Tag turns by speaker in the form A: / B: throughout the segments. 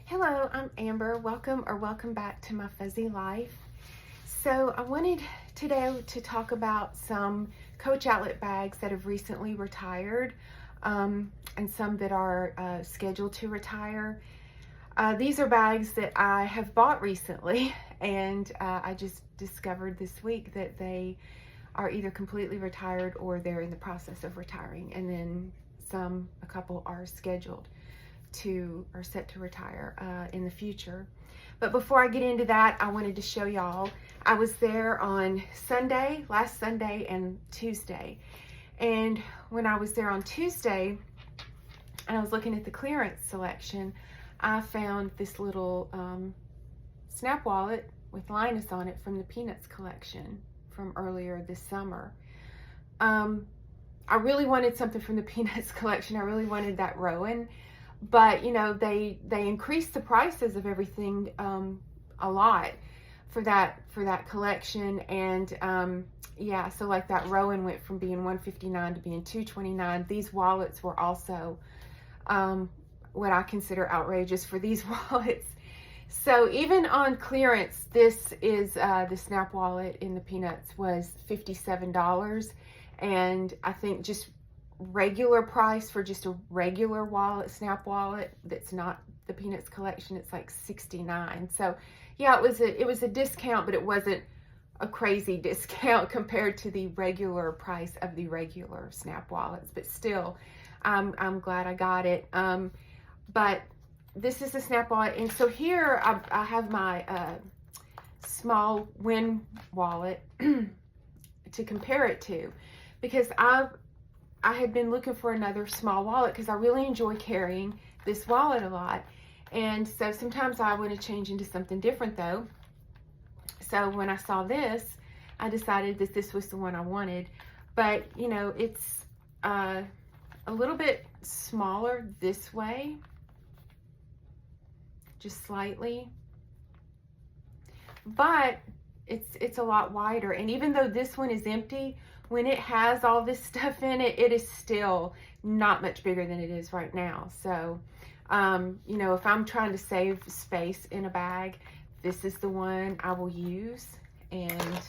A: Hello, I'm Amber. Welcome back to my fuzzy life. So I wanted today to talk about some Coach Outlet bags that have recently retired and some that are scheduled to retire. These are bags that I have bought recently and I just discovered this week that they are either completely retired or they're in the process of retiring, and then a couple are scheduled are set to retire in the future. But before I get into that, I wanted to show y'all. I was there on last Sunday and Tuesday. And when I was there on Tuesday and I was looking at the clearance selection, I found this little snap wallet with Linus on it from the Peanuts collection from earlier this summer. I really wanted something from the Peanuts collection. I really wanted that Rowan. But you know, they increased the prices of everything a lot for that collection, and yeah, so like that Rowan went from being $159 to being $229. These wallets were also what I consider outrageous for these wallets. So even on clearance, this is the Snap wallet in the Peanuts was $57, and I think just regular price for just a regular wallet, Snap wallet that's not the Peanuts collection, it's like $69. So yeah, it was a discount, but it wasn't a crazy discount compared to the regular price of the regular Snap wallets. But still, I'm glad I got it. But this is the Snap wallet, and so here I have my small Win wallet to compare it to, because I had been looking for another small wallet because I really enjoy carrying this wallet a lot. And so sometimes I want to change into something different though. So when I saw this, I decided that this was the one I wanted. But you know, it's a little bit smaller this way, just slightly. But it's a lot wider. And even though this one is empty, when it has all this stuff in it, it is still not much bigger than it is right now. So, you know, if I'm trying to save space in a bag, this is the one I will use. And,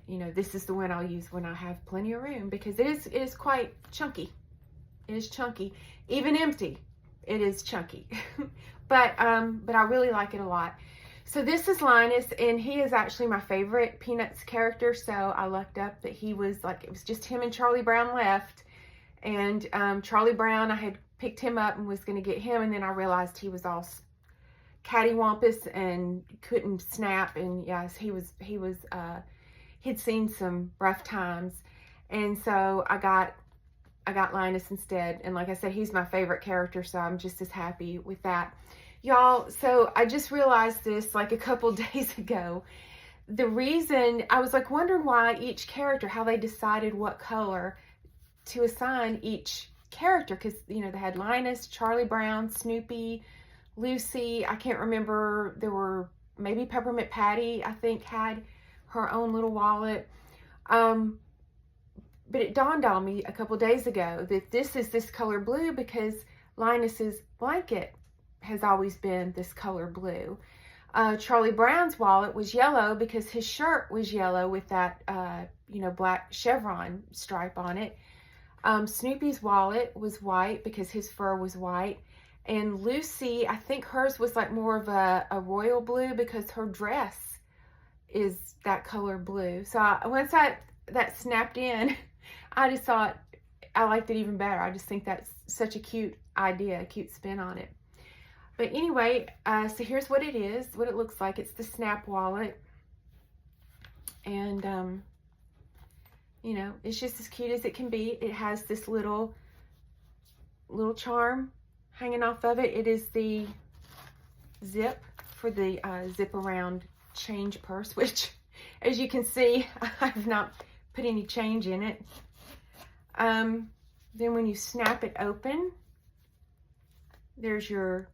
A: you know, this is the one I'll use when I have plenty of room, because it is quite chunky. It is chunky. Even empty, it is chunky. But I really like it a lot. So this is Linus, and he is actually my favorite Peanuts character. So I looked up that he was like, it was just him and Charlie Brown left. And Charlie Brown, I had picked him up and was going to get him. And then I realized he was all cattywampus and couldn't snap. And yes, he'd seen some rough times. And so I got Linus instead. And like I said, he's my favorite character. So I'm just as happy with that. Y'all, so I just realized this like a couple days ago. The reason I was like wondering why each character, how they decided what color to assign each character, because you know they had Linus, Charlie Brown, Snoopy, Lucy. I can't remember. There were maybe Peppermint Patty, I think, had her own little wallet. But it dawned on me a couple days ago that this is this color blue because Linus's blanket has always been this color blue. Charlie Brown's wallet was yellow because his shirt was yellow with that, you know, black chevron stripe on it. Snoopy's wallet was white because his fur was white. And Lucy, I think hers was like more of a royal blue because her dress is that color blue. So once that snapped in, I just thought I liked it even better. I just think that's such a cute idea, a cute spin on it. But anyway, so here's what it is, what it looks like. It's the Snap wallet. And, you know, it's just as cute as it can be. It has this little charm hanging off of it. It is the zip for the zip around change purse, which, as you can see, I've not put any change in it. Then when you snap it open, there's your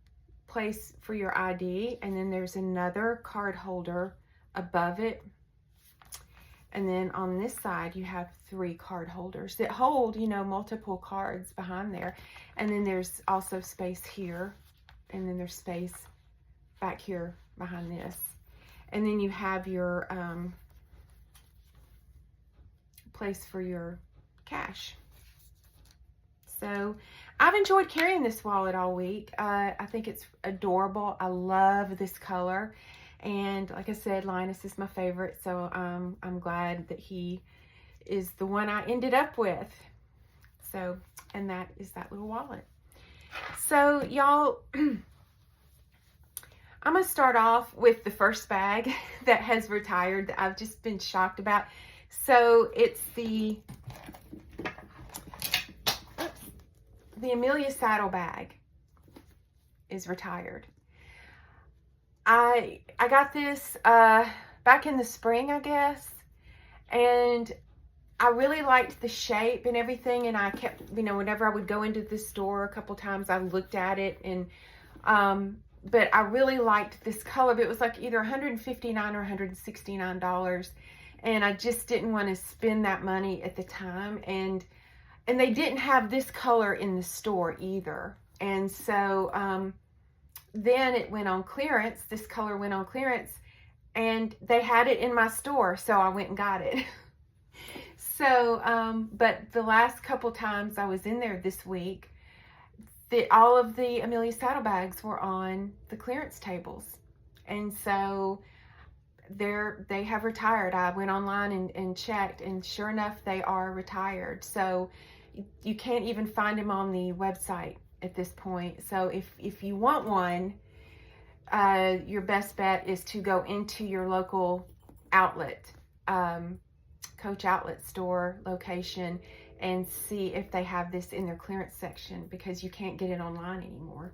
A: place for your ID, and then there's another card holder above it, and then on this side you have 3 card holders that hold, you know, multiple cards behind there, and then there's also space here, and then there's space back here behind this. And then you have your place for your cash. So I've enjoyed carrying this wallet all week. I think it's adorable. I love this color. And like I said, Linus is my favorite. So I'm glad that he is the one I ended up with. So, and that is that little wallet. So y'all, I'm going to start off with the first bag that has retired that I've just been shocked about. So it's the Amelia saddle bag is retired. I got this back in the spring, I guess, and I really liked the shape and everything, and I kept, you know, whenever I would go into this store a couple times, I looked at it, and but I really liked this color. But it was like either $159 or $169, and I just didn't want to spend that money at the time, and they didn't have this color in the store either. And so then it went on clearance. This color went on clearance, and they had it in my store, so I went and got it. So, but the last couple times I was in there this week, all of the Amelia saddlebags were on the clearance tables. And so they have retired. I went online and checked, and sure enough, they are retired. So you can't even find them on the website at this point. So if you want one, your best bet is to go into your local outlet, Coach outlet store location, and see if they have this in their clearance section, because you can't get it online anymore.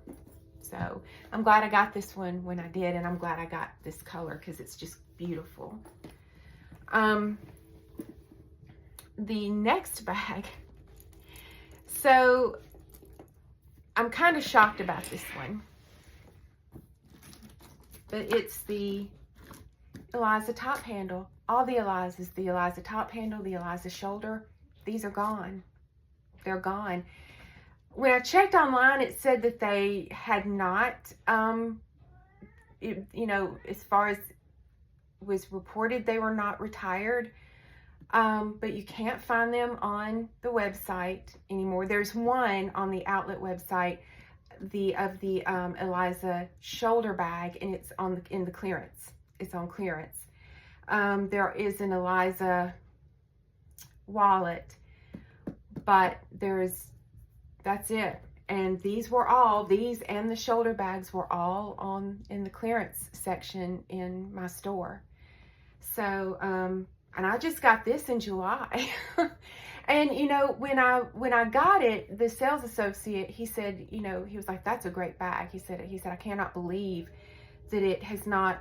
A: So I'm glad I got this one when I did, and I'm glad I got this color because it's just beautiful. The next bag. So I'm kind of shocked about this one, but it's the Eliza top handle. All the Elizas, the Eliza top handle, the Eliza shoulder, these are gone. They're gone. When I checked online, it said that they had not, you know, as far as was reported, they were not retired. But you can't find them on the website anymore. There's one on the outlet website, of the Eliza shoulder bag, and it's in the clearance. It's on clearance. There is an Eliza wallet, but that's it. And these and the shoulder bags were all in the clearance section in my store. So, and I just got this in July. And, you know, when I got it, the sales associate, he said, you know, he was like, that's a great bag. He said, I cannot believe that it has not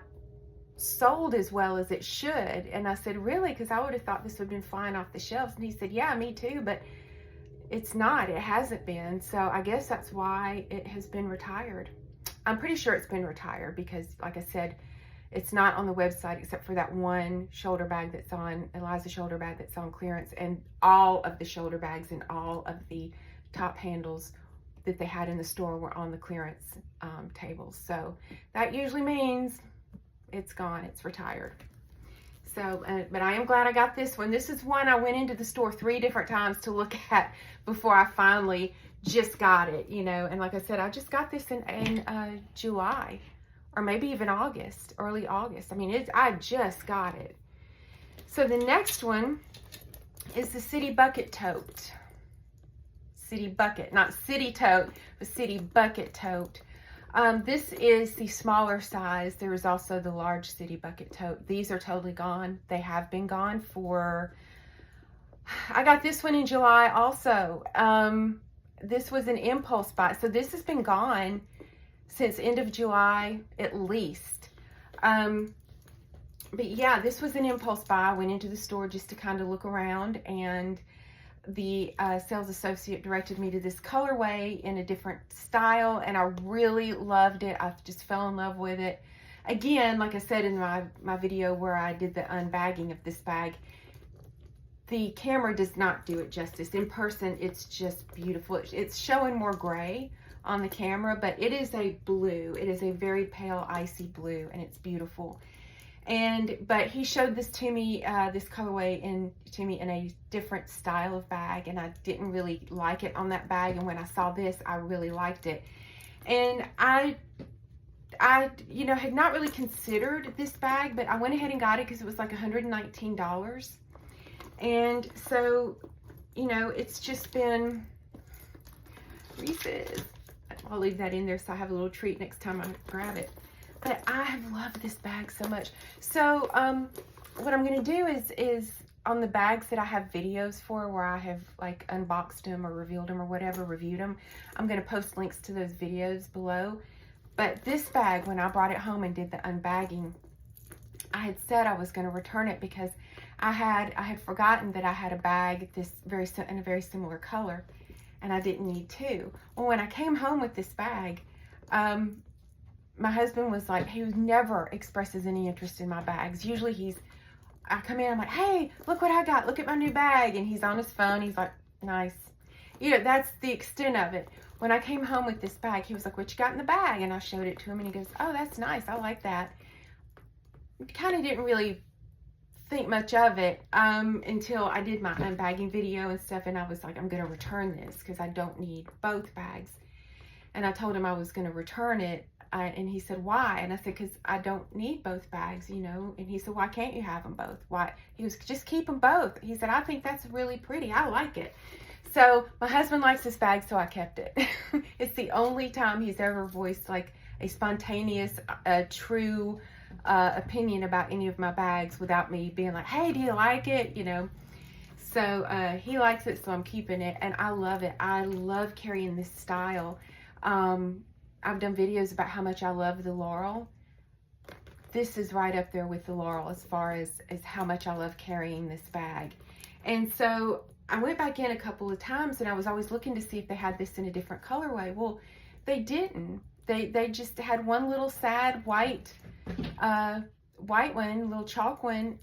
A: sold as well as it should. And I said, really? Because I would have thought this would have been flying off the shelves. And he said, yeah, me too, but it's not. It hasn't been. So I guess that's why it has been retired. I'm pretty sure it's been retired because, like I said, it's not on the website except for that one shoulder bag that's on, Eliza shoulder bag that's on clearance, and all of the shoulder bags and all of the top handles that they had in the store were on the clearance tables. So that usually means it's gone, it's retired. So, but I am glad I got this one. This is one I went into the store 3 different times to look at before I finally just got it, you know. And like I said, I just got this in July, or maybe even August, early August. I mean, I just got it. So the next one is the City Bucket Tote. City Bucket, not City Tote, but City Bucket Tote. This is the smaller size. There is also the large City Bucket Tote. These are totally gone. They have been gone for, I got this one in July also. This was an impulse buy. So this has been gone since end of July at least. But yeah, this was an impulse buy. I went into the store just to kind of look around, and the sales associate directed me to this colorway in a different style, and I really loved it. I just fell in love with it. Again, like I said in my video where I did the unbagging of this bag, the camera does not do it justice. In person, it's just beautiful. It's showing more gray on the camera, but it is a blue. It is a very pale, icy blue, and it's beautiful. But he showed this to me, this colorway to me in a different style of bag, and I didn't really like it on that bag. And when I saw this, I really liked it. And I had not really considered this bag, but I went ahead and got it because it was like $119. And so, it's just been Reese's. I'll leave that in there so I have a little treat next time I grab it. But I have loved this bag so much. So what I'm going to do is on the bags that I have videos for, where I have like unboxed them or revealed them or whatever, reviewed them, I'm going to post links to those videos below. But this bag, when I brought it home and did the unbagging, I had said I was going to return it because I had forgotten that I had a bag in a very similar color, and I didn't need two. Well, when I came home with this bag, my husband was like, he never expresses any interest in my bags. Usually I come in, I'm like, hey, look what I got. Look at my new bag. And he's on his phone. He's like, nice. That's the extent of it. When I came home with this bag, he was like, what you got in the bag? And I showed it to him, and he goes, oh, that's nice. I like that. Kind of didn't really think much of it until I did my unbagging video and stuff. And I was like, I'm going to return this because I don't need both bags. And I told him I was going to return it. And he said, why? And I said, because I don't need both bags, And he said, why can't you have them both? Why? He was, just keep them both. He said, I think that's really pretty. I like it. So my husband likes this bag, so I kept it. It's the only time he's ever voiced like a spontaneous, true opinion about any of my bags without me being like, hey, do you like it? So he likes it, so I'm keeping it. And I love it. I love carrying this style. I've done videos about how much I love the Laurel. This is right up there with the Laurel as far as how much I love carrying this bag. And so I went back in a couple of times, and I was always looking to see if they had this in a different colorway. Well, they didn't. They just had one little sad white one, little chalk one,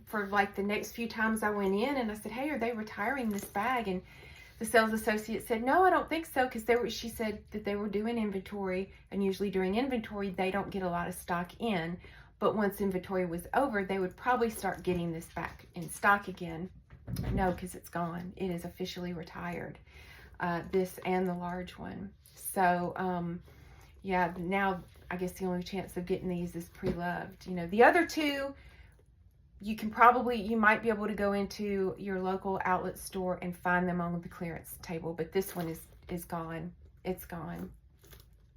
A: for like the next few times I went in. And I said, hey, are they retiring this bag? And the sales associate said, no, I don't think so, because she said that they were doing inventory, and usually during inventory, they don't get a lot of stock in. But once inventory was over, they would probably start getting this back in stock again. No, because it's gone. It is officially retired, this and the large one. So, yeah, now I guess the only chance of getting these is pre-loved. The other two, you might be able to go into your local outlet store and find them on the clearance table, but this one is gone. It's gone.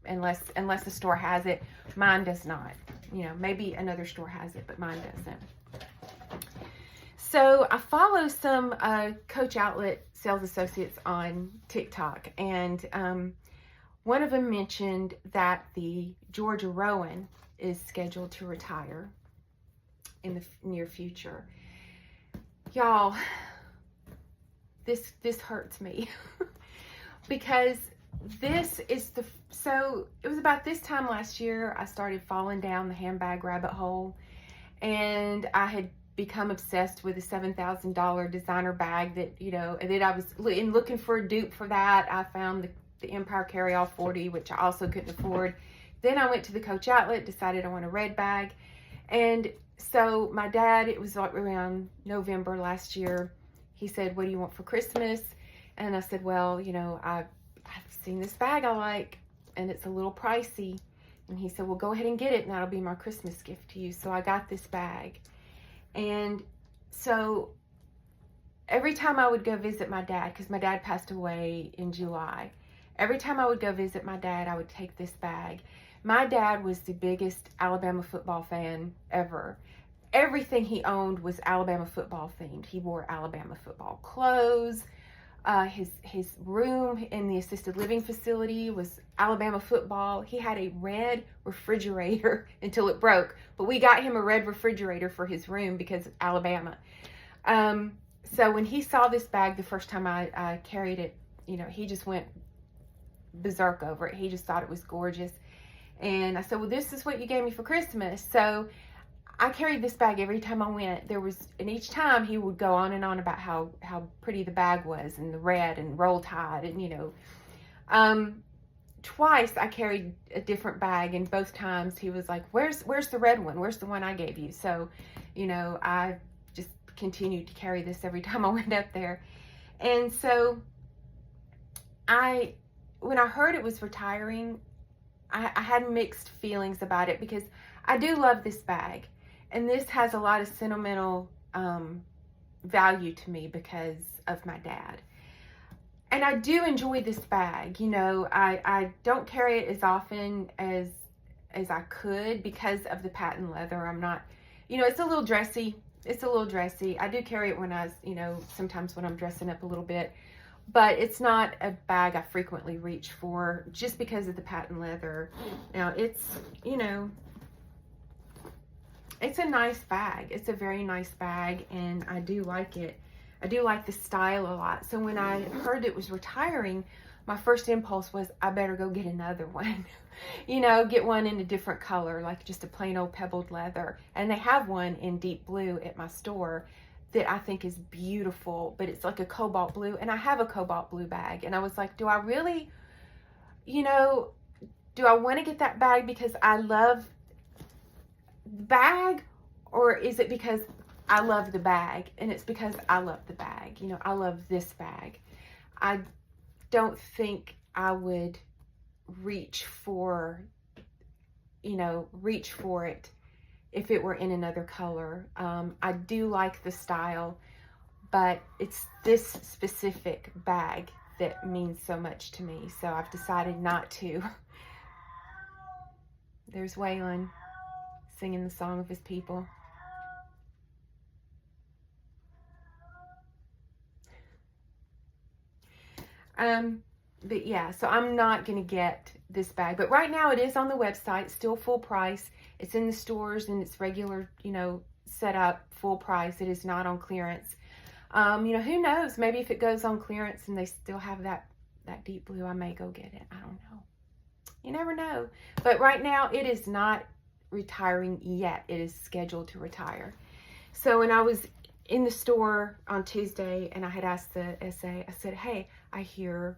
A: Unless the store has it. Mine does not. Maybe another store has it, but mine doesn't. So I follow some Coach Outlet sales associates on TikTok, and one of them mentioned that the Georgia Rowan is scheduled to retire in the near future. Y'all, this hurts me because this is so it was about this time last year I started falling down the handbag rabbit hole, and I had become obsessed with a $7,000 designer bag that, and then I was looking for a dupe for that. I found the Empire Carryall 40, which I also couldn't afford. Then I went to the Coach Outlet, decided I want a red bag. And so my dad, it was like around November last year, he said, what do you want for Christmas? And I said, well, I've seen this bag I like, and it's a little pricey. And he said, well, go ahead and get it, and that'll be my Christmas gift to you. So I got this bag. And so every time I would go visit my dad, because my dad passed away in July, every time I would go visit my dad, I would take this bag. My dad was the biggest Alabama football fan ever. Everything he owned was Alabama football themed. He wore Alabama football clothes. His room in the assisted living facility was Alabama football. He had a red refrigerator until it broke, but we got him a red refrigerator for his room because of Alabama. So when he saw this bag the first time I carried it, he just went berserk over it. He just thought it was gorgeous. And I said, well, this is what you gave me for Christmas. So I carried this bag every time I went. And each time he would go on and on about how pretty the bag was, and the red and roll tide, and twice I carried a different bag, and both times he was like, where's the red one? Where's the one I gave you? So, you know, I just continued to carry this every time I went up there. And so when I heard it was retiring, I had mixed feelings about it, because I do love this bag, and this has a lot of sentimental value to me because of my dad. And I do enjoy this bag. You know, I don't carry it as often as I could because of the patent leather. I'm not, you know, it's a little dressy. It's a little dressy. I do carry it when you know, sometimes when I'm dressing up a little bit, but it's not a bag I frequently reach for just because of the patent leather. Now it's, you know, it's a nice bag. It's a very nice bag, and I do like it. I do like the style a lot. So when I heard it was retiring, my first impulse was, I better go get another one. You know, get one in a different color, like just a plain old pebbled leather. And they have one in deep blue at my store that I think is beautiful, but it's like a cobalt blue, and I have a cobalt blue bag. And I was like, do I really, you know, do I want to get that bag because I love the bag, or is it because I love the bag and it's because I love the bag? You know, I love this bag. I don't think I would reach for it if it were in another color. I do like the style, but it's this specific bag that means so much to me. So I've decided not to. There's Waylon singing the song of his people. But yeah, so I'm not going to get this bag. But right now it is on the website, still full price. It's in the stores and it's regular, you know, set up full price. It is not on clearance. You know, who knows? Maybe if it goes on clearance and they still have that deep blue, I may go get it. I don't know. You never know. But right now it is not retiring yet. It is scheduled to retire. So when I was in the store on Tuesday and I had asked the SA, I said, hey, I hear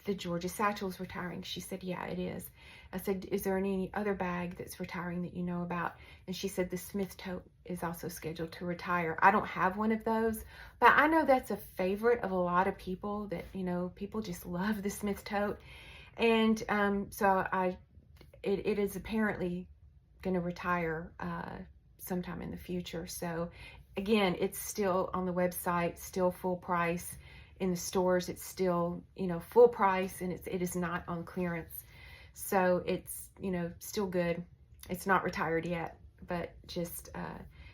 A: the Georgia Satchel's retiring. She said, yeah, it is. I said, is there any other bag that's retiring that you know about? And she said the Smith tote is also scheduled to retire. I don't have one of those, but I know that's a favorite of a lot of people, that, you know, people just love the Smith tote. And so it is apparently going to retire sometime in the future. So again, it's still on the website, still full price. In the stores, it's still, you know, full price, and it is not on clearance. So it's, you know, still good. It's not retired yet, but just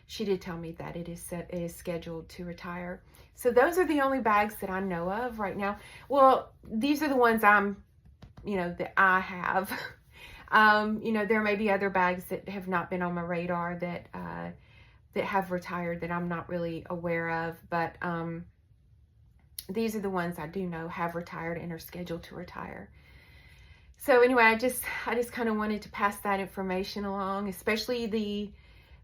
A: she did tell me that it is scheduled to retire. So those are the only bags that I know of right now. Well, these are the ones you know, that I have. You know, there may be other bags that have not been on my radar that have retired that I'm not really aware of, but these are the ones I do know have retired and are scheduled to retire. So anyway, I just kind of wanted to pass that information along, especially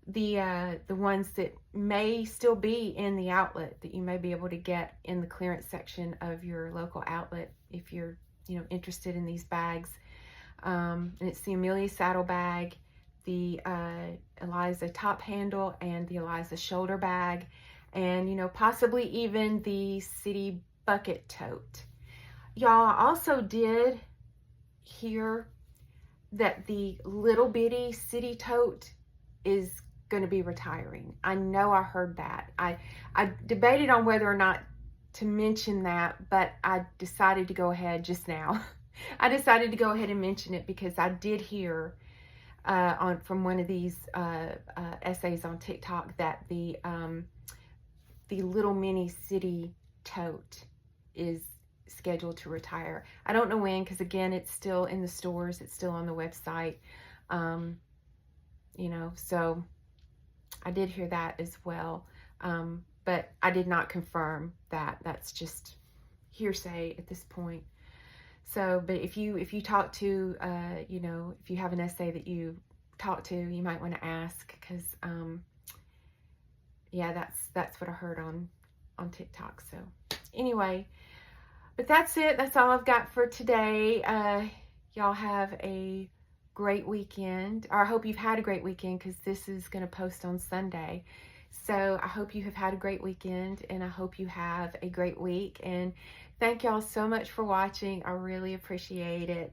A: the ones that may still be in the outlet, that you may be able to get in the clearance section of your local outlet if you're, you know, interested in these bags. And it's the Amelia saddle bag, the Eliza top handle, and the Eliza shoulder bag, and, you know, possibly even the city bucket tote. Y'all, I also did hear that the little bitty city tote is going to be retiring. I know I heard that. I debated on whether or not to mention that, but I decided to go ahead just now. I decided to go ahead and mention it because I did hear from one of these essays on TikTok that the little mini city tote is scheduled to retire. I don't know when, because again, it's still in the stores, it's still on the website. You know, so I did hear that as well, but I did not confirm that. That's just hearsay at this point. So, but if you talk to, you know, if you have an essay that you talk to, you might want to ask, because yeah, that's what I heard on TikTok. So anyway, but that's it. That's all I've got for today. y'all have a great weekend, or I hope you've had a great weekend, because this is going to post on Sunday. So I hope you have had a great weekend, and I hope you have a great week. And thank y'all so much for watching. I really appreciate it.